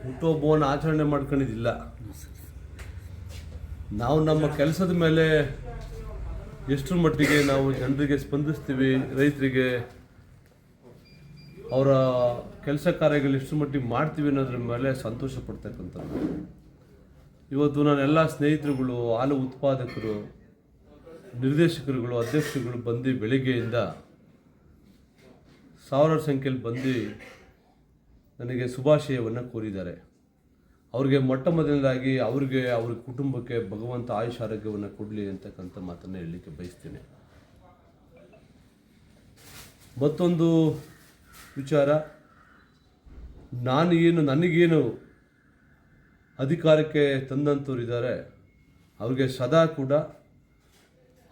ಹುಟ್ಟುಹಬ್ಬವನ್ನು ಆಚರಣೆ ಮಾಡ್ಕೊಂಡಿದ್ದಿಲ್ಲ. ನಾವು ನಮ್ಮ ಕೆಲಸದ ಮೇಲೆ ಎಷ್ಟರ ಮಟ್ಟಿಗೆ ನಾವು ಜನರಿಗೆ ಸ್ಪಂದಿಸ್ತೀವಿ, ರೈತರಿಗೆ ಅವರ ಕೆಲಸ ಕಾರ್ಯಗಳು ಎಷ್ಟರ ಮಟ್ಟಿಗೆ ಮಾಡ್ತೀವಿ ಅನ್ನೋದ್ರ ಮೇಲೆ ಸಂತೋಷ ಪಡ್ತಕ್ಕಂಥದ್ದು. ಇವತ್ತು ನನ್ನ ಸ್ನೇಹಿತರುಗಳು, ಹಾಲು ಉತ್ಪಾದಕರು, ನಿರ್ದೇಶಕರುಗಳು, ಅಧ್ಯಕ್ಷರುಗಳು ಬಂದು ಬೆಳಿಗ್ಗೆಯಿಂದ ಸಾವಿರಾರು ಸಂಖ್ಯೆಯಲ್ಲಿ ಬಂದು ನನಗೆ ಶುಭಾಶಯವನ್ನು ಕೋರಿದ್ದಾರೆ. ಅವ್ರಿಗೆ ಮೊಟ್ಟ ಮೊದಲನೇದಾಗಿ ಅವ್ರ ಕುಟುಂಬಕ್ಕೆ ಭಗವಂತ ಆಯುಷ್ ಆರೋಗ್ಯವನ್ನು ಕೊಡಲಿ ಅಂತಕ್ಕಂಥ ಮಾತನ್ನು ಹೇಳಲಿಕ್ಕೆ ಬಯಸ್ತೀನಿ. ಮತ್ತೊಂದು ವಿಚಾರ, ನನಗೇನು ಅಧಿಕಾರಕ್ಕೆ ತಂದಂಥವ್ರು ಇದ್ದಾರೆ, ಅವ್ರಿಗೆ ಸದಾ ಕೂಡ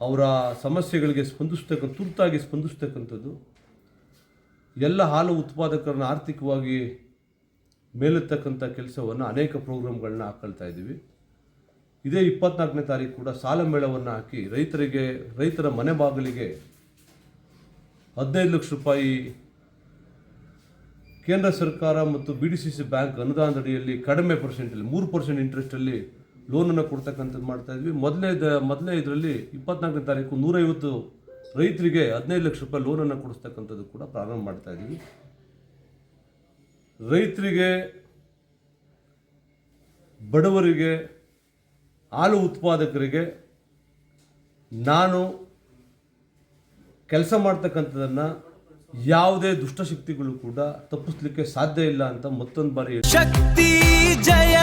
ಅವರ ಸಮಸ್ಯೆಗಳಿಗೆ ತುರ್ತಾಗಿ ಸ್ಪಂದಿಸ್ತಕ್ಕಂಥದ್ದು, ಎಲ್ಲ ಹಾಲು ಉತ್ಪಾದಕರನ್ನ ಆರ್ಥಿಕವಾಗಿ ಮೇಲೆತ್ತಕ್ಕಂಥ ಕೆಲಸವನ್ನು ಅನೇಕ ಪ್ರೋಗ್ರಾಮ್ಗಳನ್ನ ಹಾಕೊಳ್ತಾ ಇದ್ದೀವಿ. ಇದೇ 24ನೇ ತಾರೀಕು ಕೂಡ ಸಾಲ ಮೇಳವನ್ನು ಹಾಕಿ ರೈತರ ಮನೆ ಬಾಗಿಲಿಗೆ 15 ಲಕ್ಷ ರೂಪಾಯಿ ಕೇಂದ್ರ ಸರ್ಕಾರ ಮತ್ತು BDCC ಬ್ಯಾಂಕ್ ಅನುದಾನದಡಿಯಲ್ಲಿ ಕಡಿಮೆ ಪರ್ಸೆಂಟಲ್ಲಿ 3% ಇಂಟ್ರೆಸ್ಟಲ್ಲಿ ಲೋನನ್ನು ಕೊಡ್ತಕ್ಕಂಥದ್ದು ಮಾಡ್ತಾ ಇದ್ವಿ. ಮೊದಲನೇ ಇದರಲ್ಲಿ 24ನೇ ತಾರೀಕು 150 ರೈತರಿಗೆ 15 ಲಕ್ಷ ರೂಪಾಯಿ ಲೋನನ್ನು ಕೊಡಿಸ್ತಕ್ಕಂಥದ್ದು ಕೂಡ ಪ್ರಾರಂಭ ಮಾಡ್ತಾ ಇದ್ದೀವಿ. ರೈತರಿಗೆ, ಬಡವರಿಗೆ, ಹಾಲು ಉತ್ಪಾದಕರಿಗೆ ನಾನು ಕೆಲಸ ಮಾಡ್ತಕ್ಕಂಥದ್ದನ್ನು ಯಾವುದೇ ದುಷ್ಟಶಕ್ತಿಗಳು ಕೂಡ ತಪ್ಪಿಸ್ಲಿಕ್ಕೆ ಸಾಧ್ಯ ಇಲ್ಲ ಅಂತ ಮತ್ತೊಂದು ಬಾರಿ ಶಕ್ತಿ ಜಯ